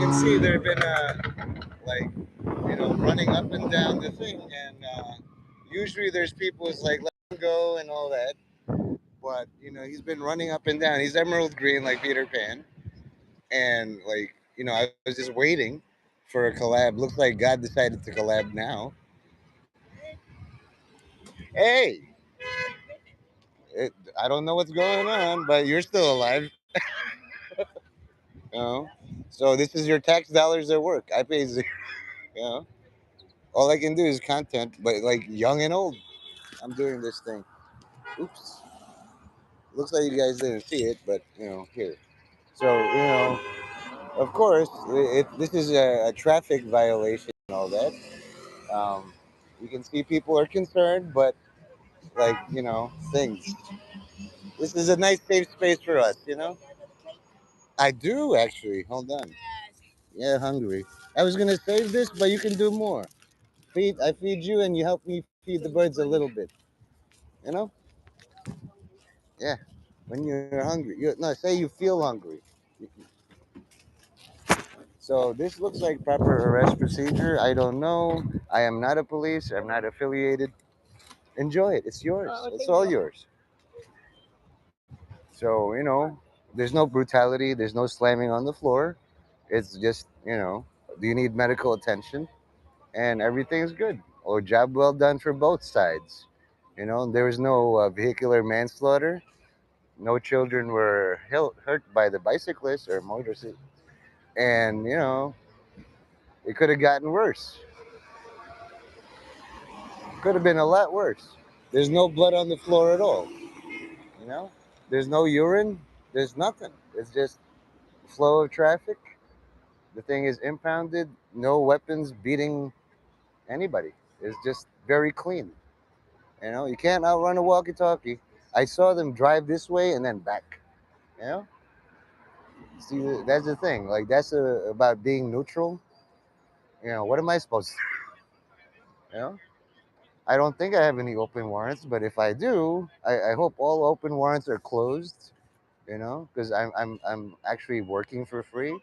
can see there have been like running up and down the thing, and usually there's people who's like let him go and all that, but he's been running up and down. He's emerald green like Peter Pan, and I was just waiting for a collab. Looks like God decided to collab now. Hey, I don't know what's going on, but you're still alive. You know? So this is your tax dollars at work. I pay zero. You know? All I can do is content, but like young and old, I'm doing this thing. Oops. Looks like you guys didn't see it, but here. So of course, this is a traffic violation and all that. Um, you can see people are concerned, but things. This is a nice safe space for us. I do actually. Hold on. Yeah, hungry. I was gonna save this, but you can do more. I feed you, and you help me feed the birds a little bit. You know? Yeah. When you're hungry, no, say you feel hungry. So this looks like proper arrest procedure. I don't know. I am not a police. I'm not affiliated. Enjoy it. It's yours. It's all yours. So there's no brutality. There's no slamming on the floor. It's just do you need medical attention? And everything's good. Oh, job well done for both sides. There was no vehicular manslaughter. No children were hurt by the bicyclist or motorcycle. And it could have gotten worse. Could have been a lot worse. There's no blood on the floor at all. You know, there's no urine. There's nothing. It's just flow of traffic. The thing is impounded. No weapons beating anybody. It's just very clean. You can't outrun a walkie-talkie. I saw them drive this way and then back. You know, see, that's the thing. Like about being neutral. What am I supposed to? You know, I don't think I have any open warrants, but if I do, I hope all open warrants are closed. Because I'm actually working for free.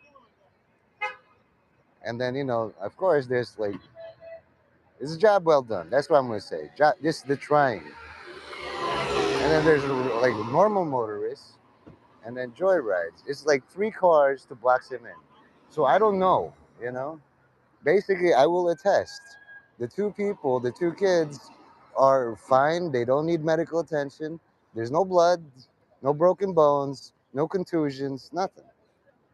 And then of course, there's like it's a job well done. That's what I'm gonna say. Just the trying. And then there's like normal motorists, and then joyrides. It's like 3 cars to box him in. So I don't know. You know. Basically, I will attest. The two kids, are fine. They don't need medical attention. There's no blood, no broken bones, no contusions, nothing.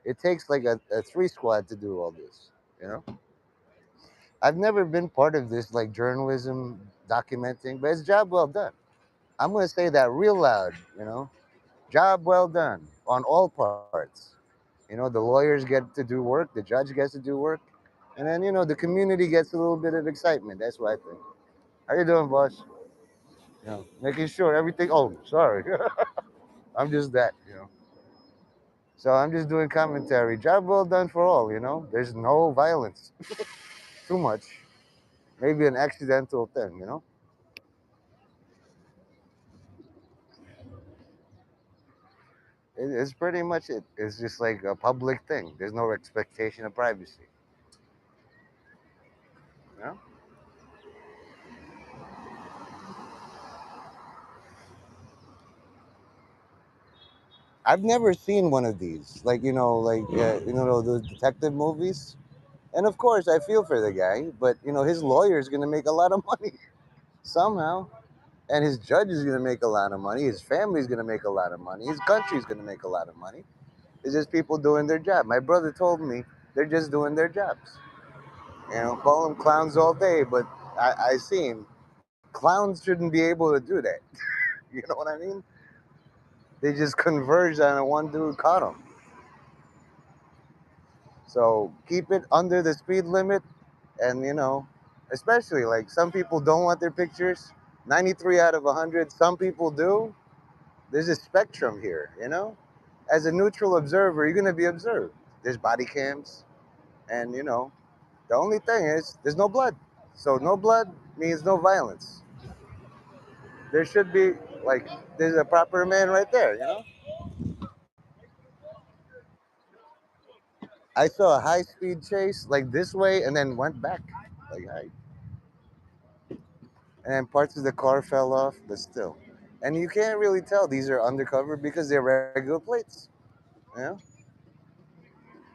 It takes like a 3 squad to do all this. You know, I've never been part of this like journalism documenting, but it's job well done. I'm gonna say that real loud. Job well done on all parts. The lawyers get to do work, the judge gets to do work, and then the community gets a little bit of excitement. That's what I think. How you doing, boss? Making sure everything. Oh, sorry, I'm just that. So I'm just doing commentary. Job well done for all. There's no violence. Too much. Maybe an accidental thing. It's pretty much it. It's just like a public thing. There's no expectation of privacy. You know? I've never seen one of these. Like those detective movies. And of course, I feel for the guy, but his lawyer is going to make a lot of money somehow, and his judge is going to make a lot of money. His family is going to make a lot of money. His country is going to make a lot of money. It's just people doing their job. My brother told me they're just doing their jobs. Call them clowns all day, but I seen clowns shouldn't be able to do that. You know what I mean? They just converged on a one dude caught them. So keep it under the speed limit, and especially like some people don't want their pictures. 93 out of 100. Some people do. There's a spectrum here. As a neutral observer, you're gonna be observed. There's body cams, and the only thing is there's no blood. So no blood means no violence. There should be like there's a proper man right there. I saw a high speed chase like this way and then went back. Like hi. And then parts of the car fell off, but still. And you can't really tell these are undercover because they're regular plates. You know?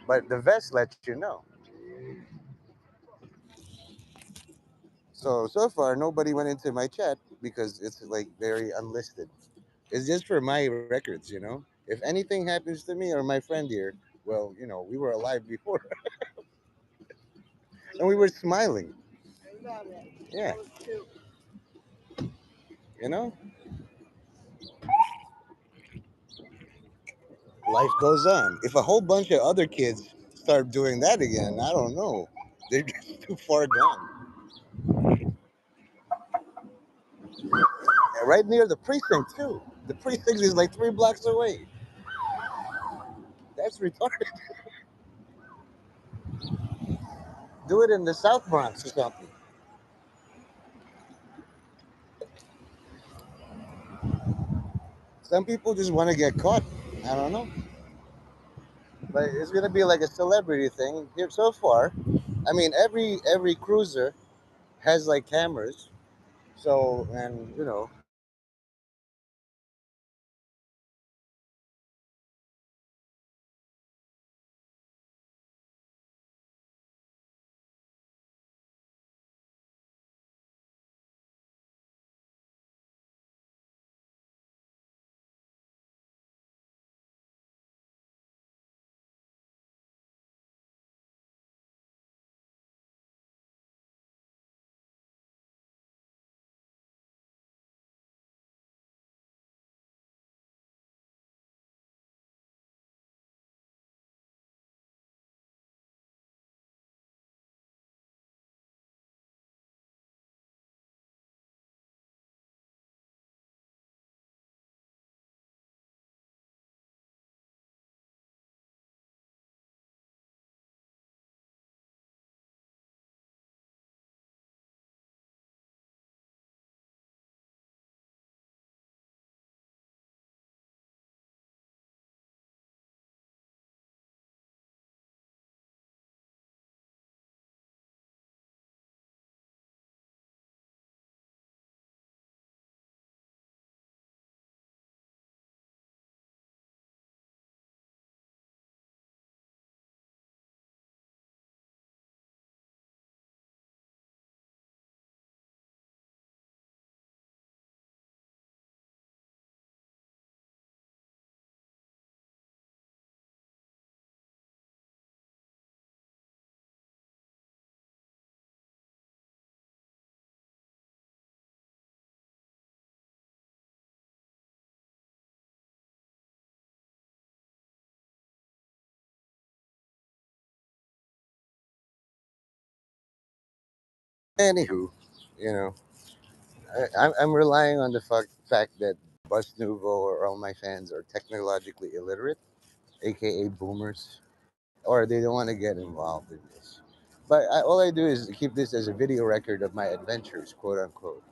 But the vest lets you know. So far nobody went into my chat because it's like very unlisted. It's just for my records, you know. If anything happens to me or my friend here, well, we were alive before and we were smiling. Yeah, you know, life goes on. If a whole bunch of other kids start doing that again, I don't know. They're just too far gone. And right near the precinct too. The precinct is like 3 blocks away. That's retarded. Do it in the South Bronx or something. Some people just want to get caught. I don't know. But it's gonna be like a celebrity thing here so far. I mean, every cruiser has like cameras. So and anywho, you know, I'm relying on the fact that Bus Nouveau or all my fans are technologically illiterate, aka boomers, or they don't want to get involved in this. But all I do is keep this as a video record of my adventures, quote unquote.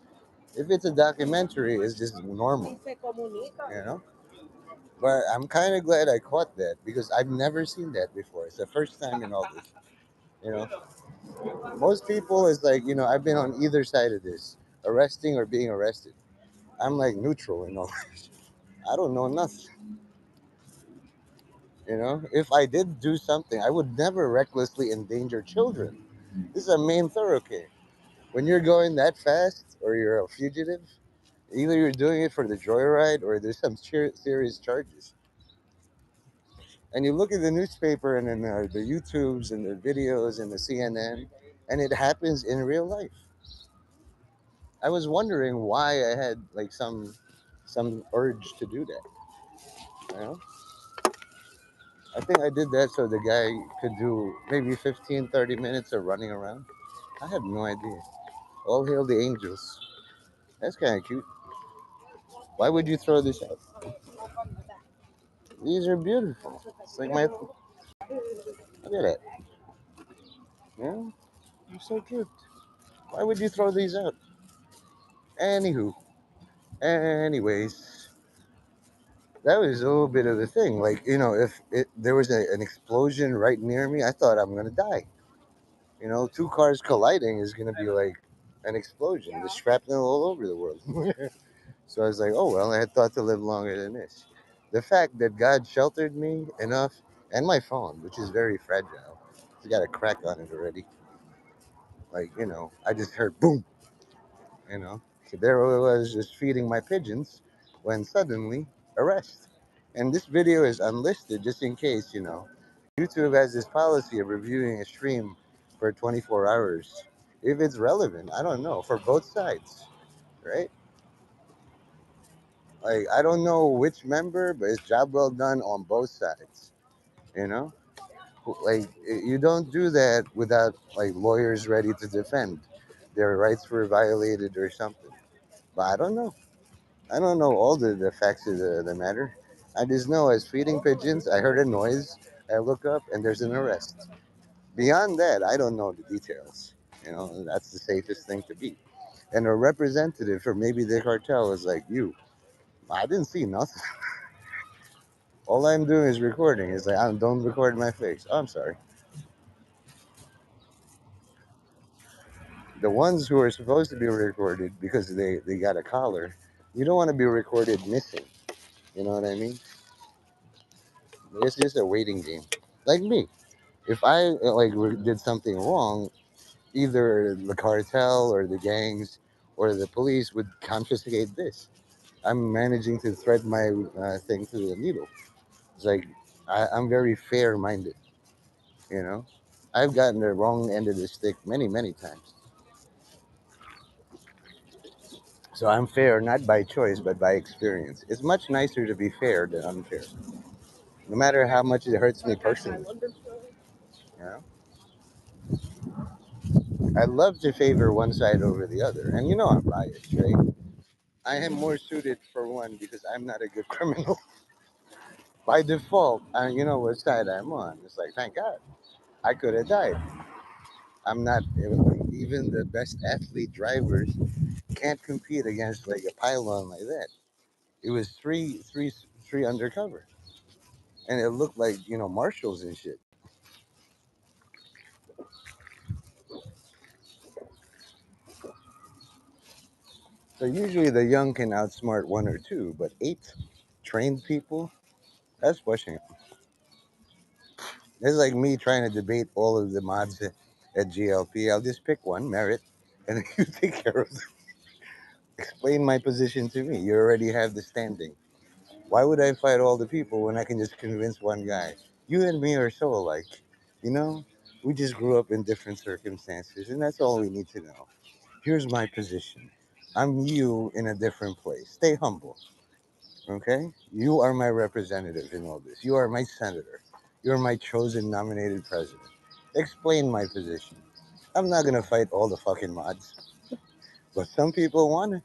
If it's a documentary, it's just normal, you know. But I'm kind of glad I caught that because I've never seen that before. It's the first time in all this. You know, most people is like, I've been on either side of this, arresting or being arrested. I'm like neutral in all this. I don't know nothing. If I did do something, I would never recklessly endanger children. This is a main thoroughfare. When you're going that fast or you're a fugitive, either you're doing it for the joyride or there's some serious charges. And you look at the newspaper and then the YouTubes and the videos and the CNN, and it happens in real life. I was wondering why I had like some urge to do that. You know, I think I did that so the guy could do maybe 15, 30 minutes of running around. I have no idea. All hail the angels. That's kind of cute. Why would you throw this out? These are beautiful. It's like my look at that. Yeah, you're so cute. Why would you throw these out? Anywho, anyways, That was a little bit of the thing. Like, if there was an explosion right near me, I thought I'm gonna die. Two cars colliding is gonna be like an explosion. There's shrapnel all over the world. So I was like, oh well, I had thought to live longer than this. The fact that God sheltered me enough, and my phone, which is very fragile, it's got a crack on it already. Like, I just heard boom, you know. So there I was just feeding my pigeons when suddenly arrest. And this video is unlisted just in case, YouTube has this policy of reviewing a stream for 24 hours. If it's relevant, I don't know, for both sides, right? Like, I don't know which member, but it's job well done on both sides, you know? Like, you don't do that without, like, lawyers ready to defend their rights were violated or something. But I don't know. I don't know all the facts of the matter. I just know as feeding pigeons, I heard a noise. I look up and there's an arrest. Beyond that, I don't know the details. That's the safest thing to be. And a representative for maybe the cartel is like, you, I didn't see nothing. All I'm doing is recording. It's like, don't record my face. Oh, I'm sorry. The ones who are supposed to be recorded because they got a collar, you don't want to be recorded missing. You know what I mean? It's just a waiting game. Like me. If I did something wrong, either the cartel or the gangs or the police would confiscate this. I'm managing to thread my thing through the needle. It's like I'm very fair-minded. You know, I've gotten the wrong end of the stick many, many times. So I'm fair not by choice but by experience. It's much nicer to be fair than unfair, no matter how much it hurts me personally. You know, I love to favor one side over the other, and I'm biased, right? I am more suited for one because I'm not a good criminal. By default, you know what side I'm on. It's like, thank God, I could have died. I'm not even the best athlete drivers can't compete against like a pylon like that. It was three undercover, and it looked like marshals and shit. So usually the young can outsmart one or two, but eight trained people, that's pushing it. It's like me trying to debate all of the mods at GLP. I'll just pick one, merit, and then you take care of them. Explain my position to me. You already have the standing. Why would I fight all the people when I can just convince one guy? You and me are so alike. You know, we just grew up in different circumstances, and that's all we need to know. Here's my position. I'm you in a different place. Stay humble, okay? You are my representative in all this. You are my senator. You're my chosen nominated president. Explain my position. I'm not gonna fight all the fucking mods, but some people want it,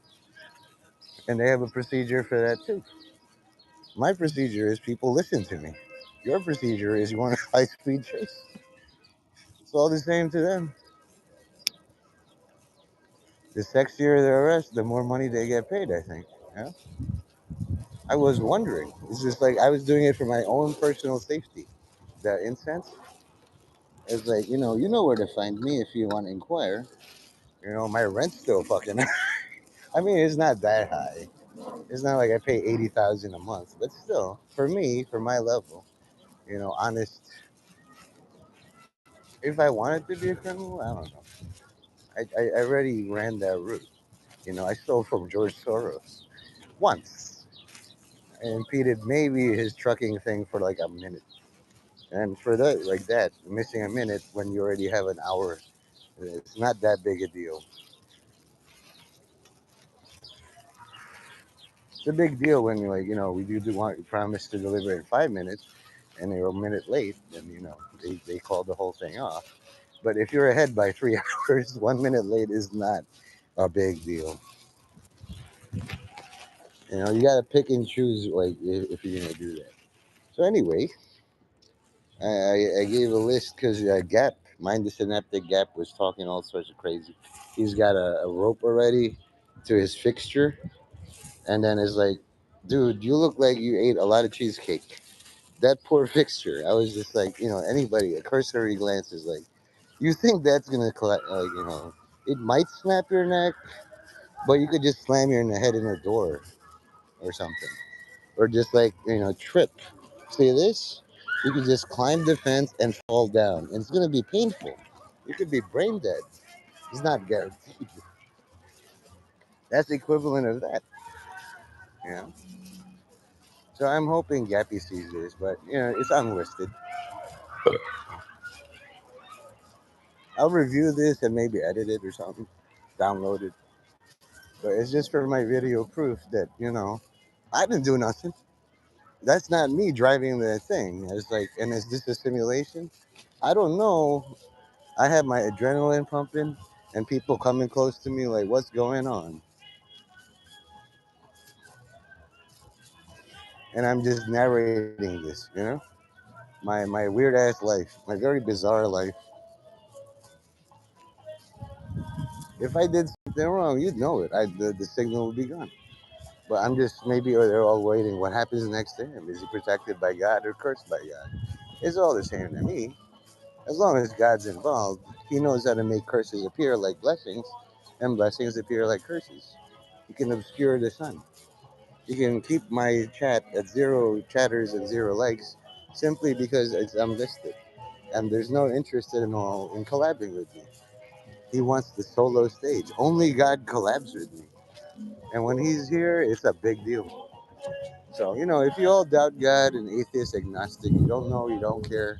and they have a procedure for that too. My procedure is people listen to me. Your procedure is you want a high speed chase. It's all the same to them. The sexier the arrest, the more money they get paid, I think. Yeah. I was wondering. It's just like I was doing it for my own personal safety. The incense is like, you know where to find me if you want to inquire. My rent's still fucking I mean, it's not that high. It's not like I pay 80,000 a month, but still, for me, for my level, honest. If I wanted to be a criminal, I don't know. I already ran that route. I stole from George Soros once. I impeded maybe his trucking thing for like a minute. And for that, like that, missing a minute when you already have an hour, it's not that big a deal. It's a big deal when you're like, we do want you promise to deliver in 5 minutes and you're a minute late, then, they call the whole thing off. But if you're ahead by 3 hours, 1 minute late is not a big deal. You got to pick and choose, like, if you're going to do that. So, anyway, I gave a list because Gap, Mind the Synaptic Gap, was talking all sorts of crazy. He's got a rope already to his fixture, and then it's like Dude, you look like you ate a lot of cheesecake. That poor fixture. I was just like, anybody, a cursory glance is like, you think that's gonna, it might snap your neck, but you could just slam your head in a door or something, or just like, trip. See this? You could just climb the fence and fall down, and it's gonna be painful. You could be brain dead. It's not guaranteed. That's the equivalent of that. You know. So I'm hoping Gappy sees this, but it's unlisted. I'll review this and maybe edit it or something, download it. But it's just for my video proof that I didn't do nothing. That's not me driving the thing. It's like, and is this a simulation? I don't know. I have my adrenaline pumping, and people coming close to me like, "What's going on?" And I'm just narrating this. My weird ass life, my very bizarre life. If I did something wrong, you'd know it. The signal would be gone. But I'm just maybe they're all waiting. What happens next to him? Is he protected by God or cursed by God? It's all the same to me. As long as God's involved, He knows how to make curses appear like blessings, and blessings appear like curses. He can obscure the sun. He can keep my chat at zero chatters and zero likes simply because it's unlisted, and there's no interest in all in collabing with me. He wants the solo stage. Only God collabs with me. And when he's here, it's a big deal. So, if you all doubt God and atheist, agnostic, you don't know, you don't care,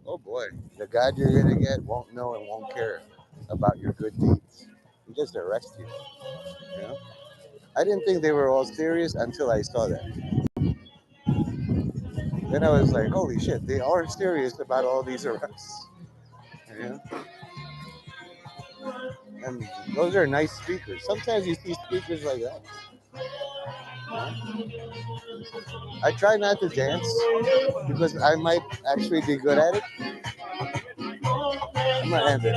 oh boy, the God you're going to get won't know and won't care about your good deeds. He just arrest you. You know? I didn't think they were all serious until I saw that. Then I was like, holy shit, they are serious about all these arrests. You know? And those are nice speakers. Sometimes you see speakers like that. I try not to dance because I might actually be good at it. I'm gonna end it.